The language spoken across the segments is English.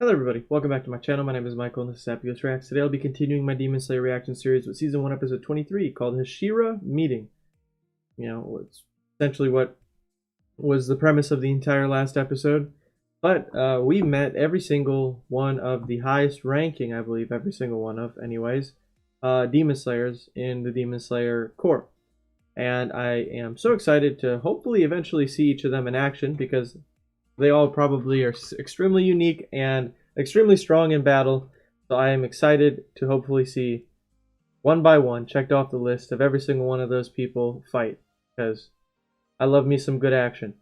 Hello everybody, welcome back to my channel. My name is Michael and this is Happy Ghost Reacts. Today I'll be continuing my Demon Slayer reaction series with Season 1 Episode 23 called Hashira Meeting. It's essentially what was the premise of the entire last episode. But we met every single one of the highest ranking, I believe, every single one of, anyways, Demon Slayers in the Demon Slayer Corps. And I am so excited to hopefully eventually see each of them in action because they all probably are extremely unique and extremely strong in battle. So I am excited to hopefully see one by one, checked off the list of every single one of those people fight, because I love me some good action.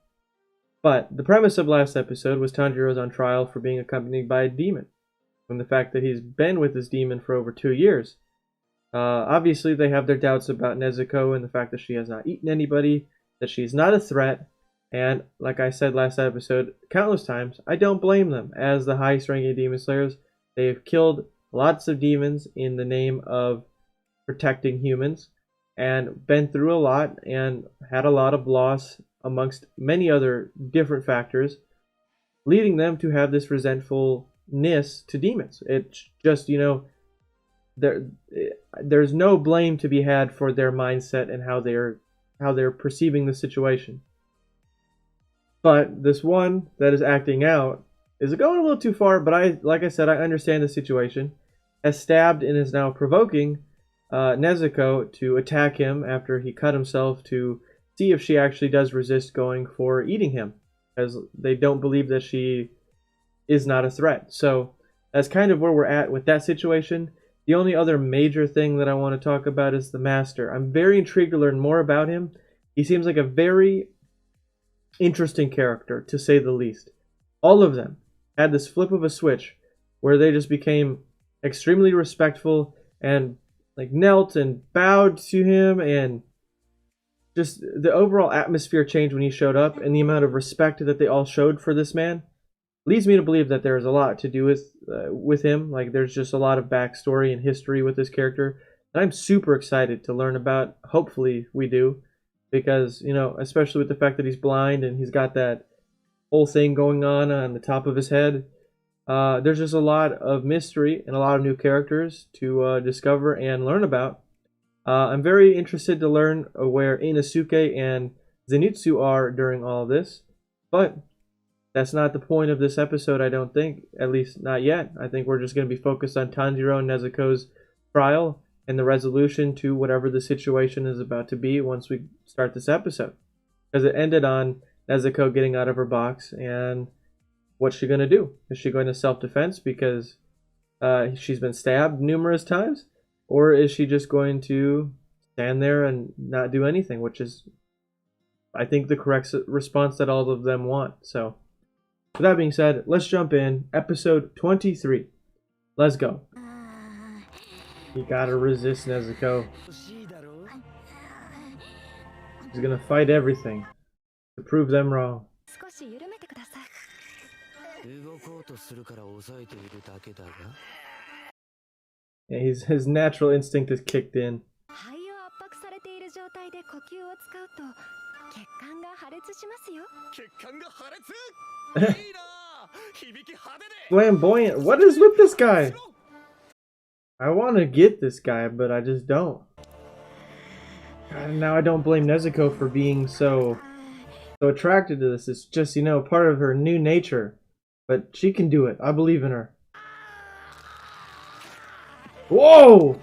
But the premise of last episode was Tanjiro's on trial for being accompanied by a demon, and the fact that he's been with this demon for over 2 years. Obviously, they have their doubts about Nezuko and the fact that she has not eaten anybody, that she's not a threat. And like I said last episode, countless times, I don't blame them. As the highest ranking Demon Slayers, they've killed lots of demons in the name of protecting humans, and been through a lot and had a lot of loss amongst many other different factors, leading them to have this resentfulness to demons. It's just, there's no blame to be had for their mindset and how they're perceiving the situation. But this one that is acting out is going a little too far, but like I said, I understand the situation. Has stabbed and is now provoking Nezuko to attack him after he cut himself to see if she actually does resist going for eating him, as they don't believe that she is not a threat. So that's kind of where we're at with that situation. The only other major thing that I want to talk about is the Master. I'm very intrigued to learn more about him. He seems like a very interesting character, to say the least. All of them had this flip of a switch where they just became extremely respectful and like knelt and bowed to him, and just the overall atmosphere changed when he showed up, and the amount of respect that they all showed for this man leads me to believe that there's a lot to do with him. Like, there's just a lot of backstory and history with this character that I'm super excited to learn about. Hopefully we do, because, especially with the fact that he's blind and he's got that whole thing going on the top of his head, there's just a lot of mystery and a lot of new characters to discover and learn about. I'm very interested to learn where Inosuke and Zenitsu are during all of this, but that's not the point of this episode, I don't think, at least not yet. I think we're just going to be focused on Tanjiro and Nezuko's trial and the resolution to whatever the situation is about to be once we start this episode. Because it ended on Nezuko getting out of her box, and what's she going to do? Is she going to self-defense because she's been stabbed numerous times? Or is she just going to stand there and not do anything, which is, I think, the correct response that all of them want. So, with that being said, let's jump in. Episode 23. Let's go. You gotta resist Nezuko. He's gonna fight everything to prove them wrong. Yeah, his natural instinct is kicked in. Flamboyant. What is with this guy? I want to get this guy, but I just don't. God, now I don't blame Nezuko for being so attracted to this. It's just, part of her new nature. But she can do it. I believe in her. Whoa!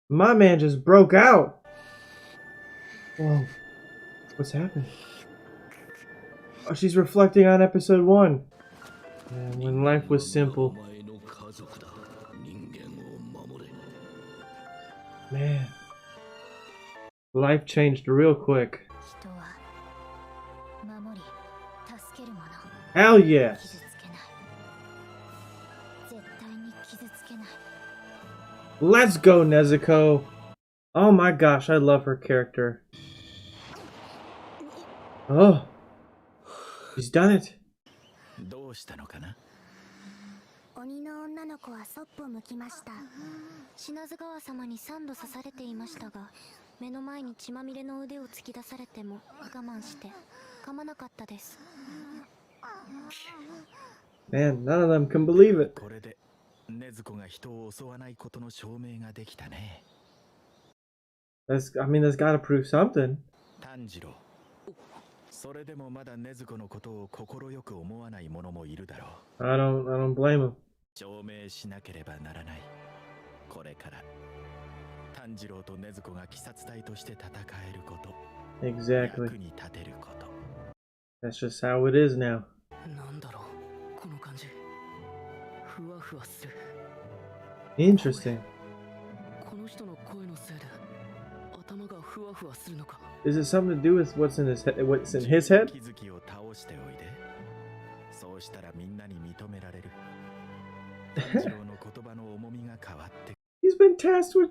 My man just broke out. Whoa. What's happening? Oh, she's reflecting on episode 1. And when life was simple. Man. Life changed real quick. Hell yes! Let's go, Nezuko! Oh my gosh, I love her character. Oh. She's done it. 鬼の女の子はそっぽ向きました。品津川様に3度刺されていましたが、目の前に血まみれの腕を突き出されても我慢して噛まなかったです。Man, none of them can believe it. これで禰豆子が人を襲わないことの証明ができたね。I mean, that's gotta prove something. 炭治郎、それでもまだ禰豆子のことを快く思わない者もいるだろう。I don't blame him. 証明しなければならない。これから炭治郎と禰豆子が鬼殺隊として戦えること。Exactly. 役に立てること。That's just how it is now. なんだろう、この感じ。ふわふわする。Interesting. この人の声のせいで頭がふわふわするのか。Is it something to do with what's in his head? What's in his head? 気づきを倒しておいで。そうしたらみんなに認められる。炭治郎の言葉の重みが変わって。He's been tasked with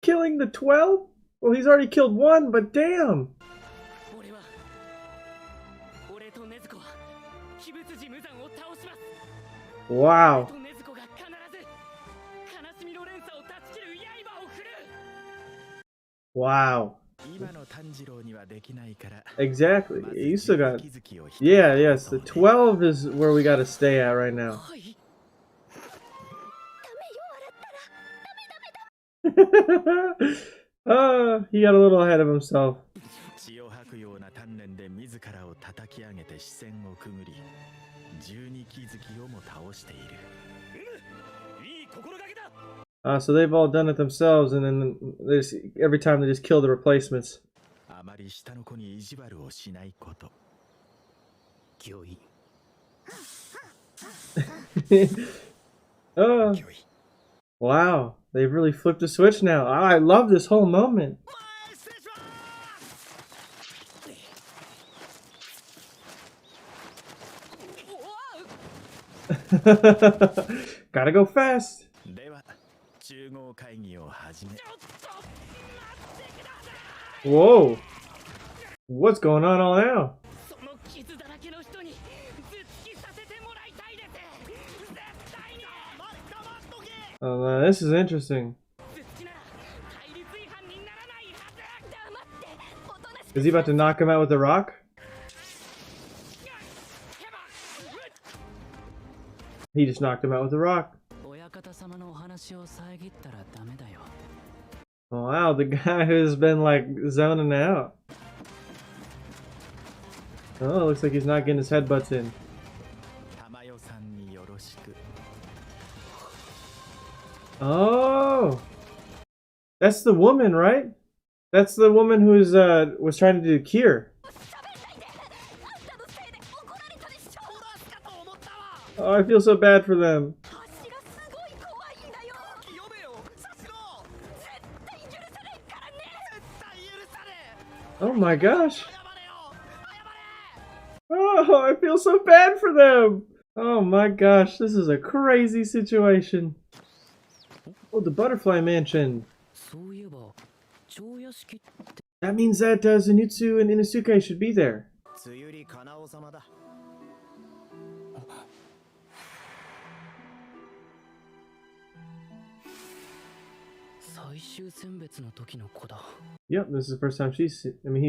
killing the 12? Well, he's already killed one, but damn. 俺は俺と禰豆子は鬼物寺無惨を倒します。 Wow. と禰豆子が必ず悲しみの連鎖を断ち切る刃を振る。 Wow. 今の炭治郎にはできないから。 Exactly. You still got... Yeah, yes. The 12 is where we gotta stay at right now. はい。 He got a little ahead of himself. 血を吐くような鍛錬で自らを叩き上げて視線をくぐり、12気づきをも倒している。いい心がけだ。So they've all done it themselves, and then every time they just kill the replacements. あまり下の子に意地悪をしないこと。御意。Wow, they've really flipped the switch now. I love this whole moment. Gotta go fast. では、中合会議を始め。 Whoa. What's going on all now? その傷だらけの人に頭突きさせてもらいたいです。絶対に。 Oh, man, this is interesting. 頭突きなら対立違反にならないはず。黙っておとなしく。 Is he about to knock him out with a rock? He just knocked him out with a rock. 親方様のお話を遮ったらダメだよ。 Oh, wow, the guy who's been like zoning out. Oh, looks like he's not getting his headbutts in. 玉代さんによろしく。 Oh, that's the woman, right? That's the woman who's was trying to do the cure. Oh, I feel so bad for them. Oh my gosh. Oh, I feel so bad for them. Oh my gosh, this is a crazy situation. Oh, the butterfly mansion. そういえば蝶屋敷って。 That means that Zenitsu and Inosuke should be there. つゆりかなお様だ。 最終選別の時の子だ。 Yep, this is the first time he's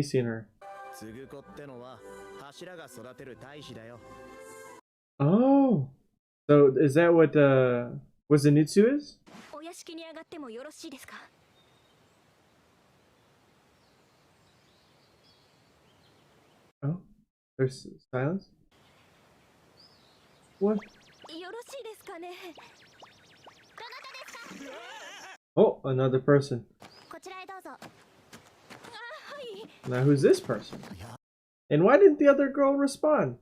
seen her. つぐ子ってのは柱が育てる大使だよ。 Oh, so is that what Zenitsu is? お屋敷に上がってもよろしいですか？ Oh, there's silence. What? よろしいですかね？ Oh, another person. こちらへどうぞ。あ、はい。 Now who's this person? And why didn't the other girl respond?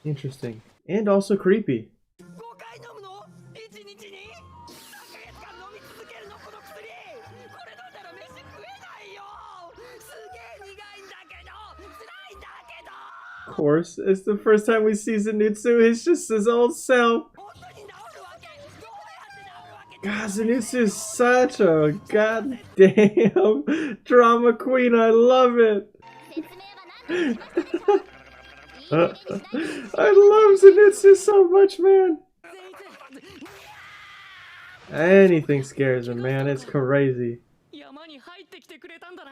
Interesting. And also creepy. 5回飲むの？1日に？3ヶ月間飲み続けるのこの薬。これ飲んだら飯食えないよ。すげえ苦いんだけど、辛いんだけど。 Of course, it's the first time we see Zenitsu. He's just his old self. God, Zenitsu is such a goddamn drama queen. I love it. I love Zenitsu so much, man. Anything scares him, man. It's crazy. 山に入ってきてくれたんだな。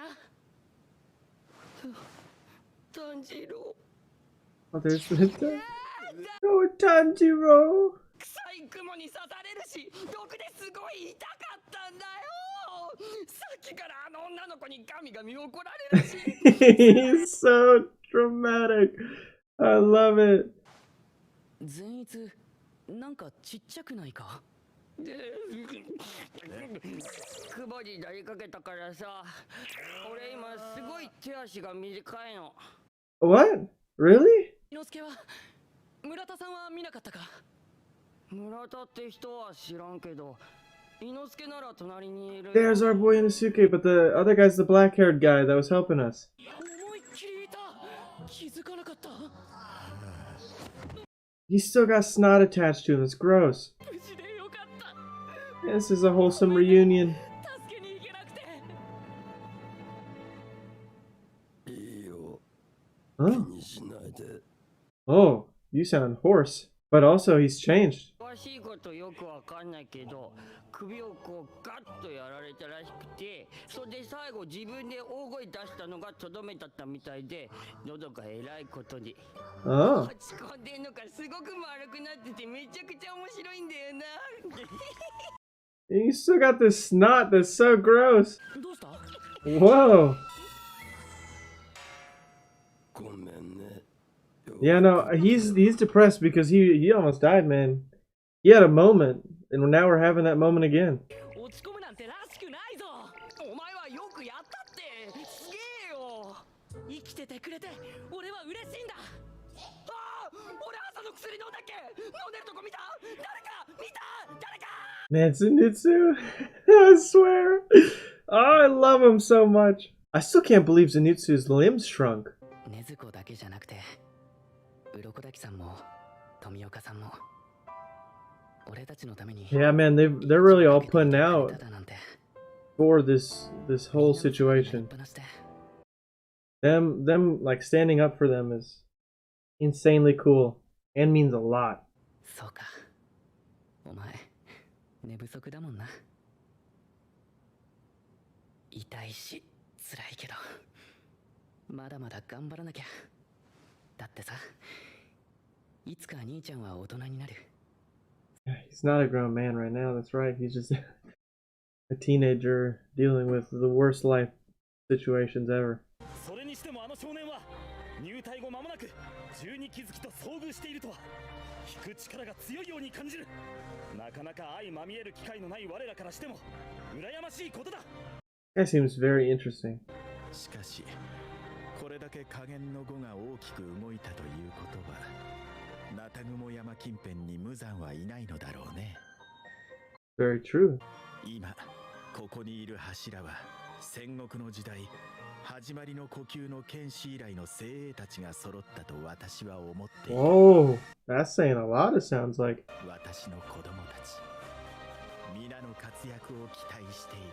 炭治郎。 Oh, there's the Tanjiro. 臭い雲に刺されるし毒ですごい痛かったんだよ。さっきからあの女の子にガミガミ怒られるし。He's so dramatic. I love it. 善逸なんかちっちゃくないか。クボになりかけたからさ、俺今すごい手足が短いの。 What? Really? 伊之助は村田さんは見なかったか。村田って人は知らんけど、伊之助なら隣にいる。 There's our boy Inosuke, but the other guy's the black-haired guy that was helping us. 思いっきりいた。気づかなかった。 He's still got snot attached to him. It's gross. 無事でよかった。 This is a wholesome reunion. 助けに行けなくて。いいよ、 Huh? 気にしないで。 Oh, you sound hoarse. But also, he's changed. 詳しいことよくわかんないけど、首をこうガッとやられたらしくて、それで最後自分で大声出したのがとどめだったみたいで、喉がえらいことに Oh. 落ち込んでんのかすごく丸くなっててめちゃくちゃ面白いんだよな。 You still got this snot that's so gross. どうした？ Whoa. ごめんね。 Yeah, no, he's depressed because he almost died, man. He had a moment, and now we're having that moment again. 落ち込むなんてらしくないぞ。お前はよくやったって。すげえよ。生きててくれて俺は嬉しいんだ。ああ、俺朝の薬飲んだっけ。飲んでるとこ見た？誰か見た？誰か。 Man, Zenitsu, I swear. Oh, I love him so much. I still can't believe Zenitsu's limbs shrunk. 禰豆子だけじゃなくて、鱗滝さんも富岡さんも俺たちのために。 Yeah, man, they're really all putting out for this whole situation. Them like standing up for them is insanely cool and means a lot. そうか。お前寝不足だもんな。痛いし辛いけど、まだまだ頑張らなきゃ。だってさ、いつか兄ちゃんは大人になる。 He's not a grown man right now, that's right. He's just a teenager dealing with the worst life situations ever. それにしてもあの少年は入隊後間もなく12気づきと遭遇しているとは引く力が強いように感じる。なかなか相まみえる機会のない我らからしても羨ましいことだ。 That seems very interesting. しかしこれだけ加減の語が大きく動いたということはナタグモ山近辺に無残はいないのだろうね。 Very true. 今ここにいる柱は戦国の時代始まりの呼吸の剣士以来の精鋭たちが揃ったと私は思っている。 Whoa, that's saying a lot, it sounds like. 私の子供たち皆の活躍を期待している。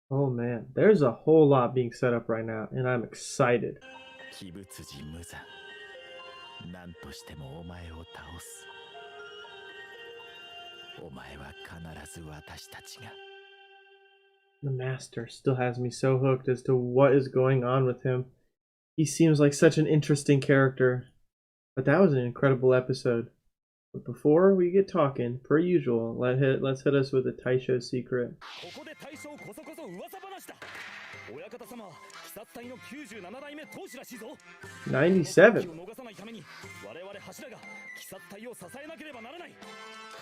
Oh man, there's a whole lot being set up right now, and I'm excited. 鬼物寺無惨、何としてもお前を倒す。お前は必ず私たちが。 The master still has me so hooked as to what is going on with him. He seems like such an interesting character. But that was an incredible episode. But before we get talking, per usual, let's hit us with a Taisho secret. ここで大将こそこそ噂話だ。親方様は鬼殺隊の97代目当主らしいぞ。 97. を逃さないために我々柱が鬼殺隊を支えなければならない。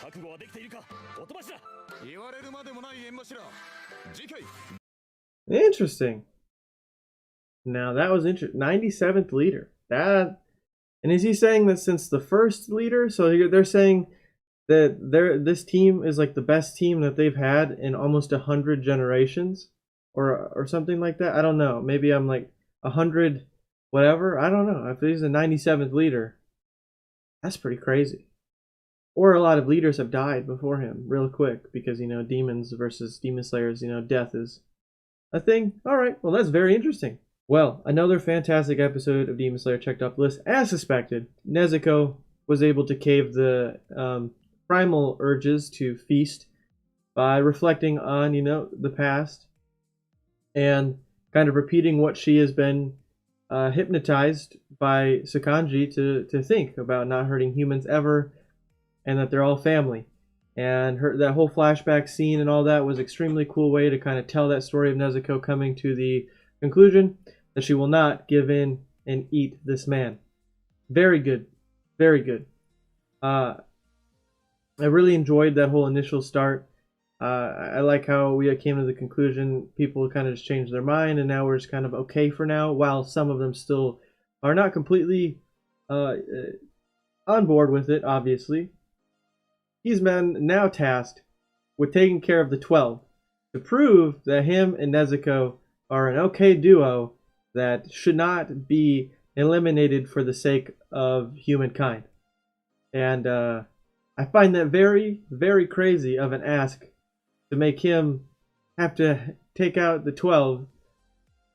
覚悟はできているか、音柱。言われるまでもない縁柱。次回。 Interesting. Now that was interesting. 97th leader. That, and is he saying that since the first leader? So they're saying that this team is like the best team that they've had in almost 100 generations, or something like that. I don't know. Maybe I'm like 100 whatever. I don't know. If he's the 97th leader, that's pretty crazy. Or a lot of leaders have died before him real quick because, you know, demons versus demon slayers, you know, death is a thing. All right, well, that's very interesting. Well, another fantastic episode of Demon Slayer checked off the list. As suspected, Nezuko was able to cave the primal urges to feast by reflecting on, you know, the past and kind of repeating what she has been hypnotized by Sakanji to think about not hurting humans ever, and that they're all family. And that whole flashback scene and all that was an extremely cool way to kind of tell that story of Nezuko coming to the conclusion that she will not give in and eat this man. Very good. Very good. I really enjoyed that whole initial start. I like how we came to the conclusion. People kind of just changed their mind, and now we're just kind of okay for now, while some of them still are not completely on board with it, obviously. He's been now tasked with taking care of the 12 to prove that him and Nezuko are an okay duo that should not be eliminated for the sake of humankind. And I find that very, very crazy of an ask to make him have to take out the 12.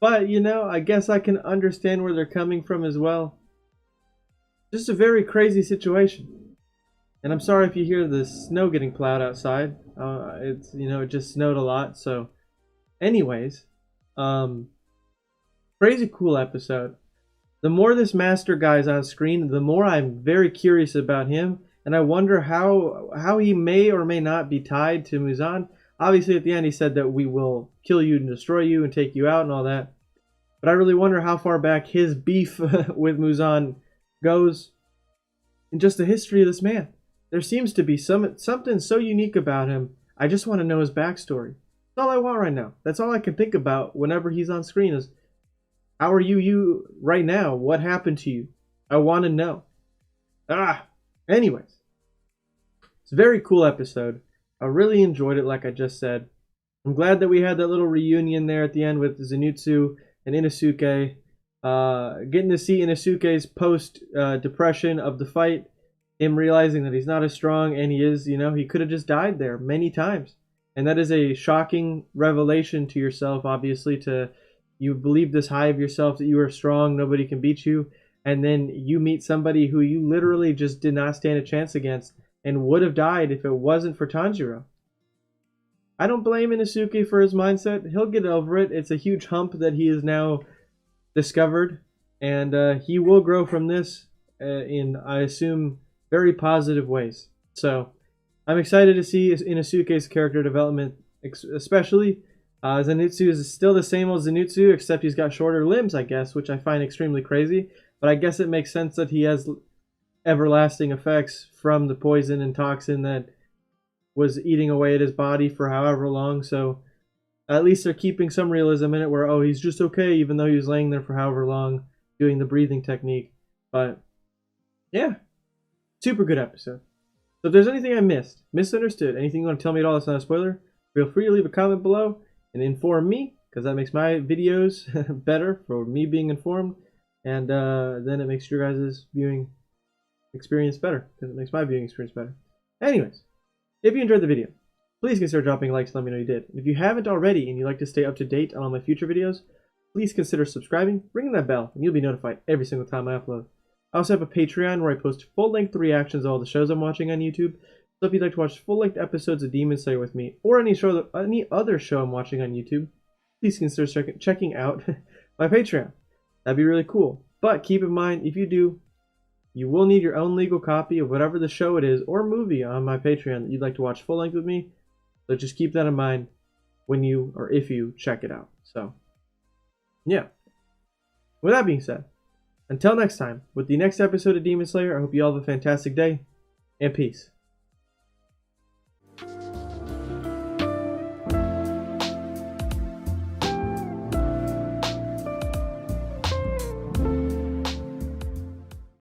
But, you know, I guess I can understand where they're coming from as well. Just a very crazy situation. And I'm sorry if you hear the snow getting plowed outside. It's, you know, it just snowed a lot. So, anyways, crazy cool episode. The more this master guy's on screen, the more I'm very curious about him, and I wonder how he may or may not be tied to Muzan. Obviously, at the end, he said that we will kill you and destroy you and take you out and all that. But I really wonder how far back his beef with Muzan goes in just the history of this man. There seems to be something so unique about him. I just want to know his backstory. That's all I want right now. That's all I can think about whenever he's on screen is, how are you right now? What happened to you? I want to know. Anyways. It's a very cool episode. I really enjoyed it, like I just said. I'm glad that we had that little reunion there at the end with Zenitsu and Inosuke. Getting to see Inosuke's post-depression of the fight. Him realizing that he's not as strong, and he is, you know, he could have just died there many times. And that is a shocking revelation to yourself, obviously, you believe this high of yourself that you are strong, nobody can beat you, and then you meet somebody who you literally just did not stand a chance against and would have died if it wasn't for Tanjiro. I don't blame Inosuke for his mindset. He'll get over it. It's a huge hump that he has now discovered, and he will grow from this in, I assume, very positive ways. So I'm excited to see Inosuke's character development, especially. Zenitsu is still the same old Zenitsu, except he's got shorter limbs, I guess, which I find extremely crazy. But I guess it makes sense that he has everlasting effects from the poison and toxin that was eating away at his body for however long. So at least they're keeping some realism in it where, oh, he's just okay, even though he was laying there for however long doing the breathing technique. But yeah, super good episode. So if there's anything I missed, misunderstood, anything you want to tell me at all that's not a spoiler, feel free to leave a comment below and inform me, because that makes my videos better for me being informed, and then it makes your guys' viewing experience better, because it makes my viewing experience better. Anyways, if you enjoyed the video, please consider dropping a like to let me know you did. And if you haven't already and you'd like to stay up to date on all my future videos, please consider subscribing, ringing that bell, and you'll be notified every single time I upload. I also have a Patreon where I post full-length reactions to all the shows I'm watching on YouTube. So if you'd like to watch full-length episodes of Demon Slayer with me, or any other show I'm watching on YouTube, please consider checking out my Patreon. That'd be really cool. But keep in mind, if you do, you will need your own legal copy of whatever the show it is or movie on my Patreon that you'd like to watch full-length with me. So just keep that in mind when you, or if you, check it out. So, yeah. With that being said, until next time, with the next episode of Demon Slayer, I hope you all have a fantastic day, and peace.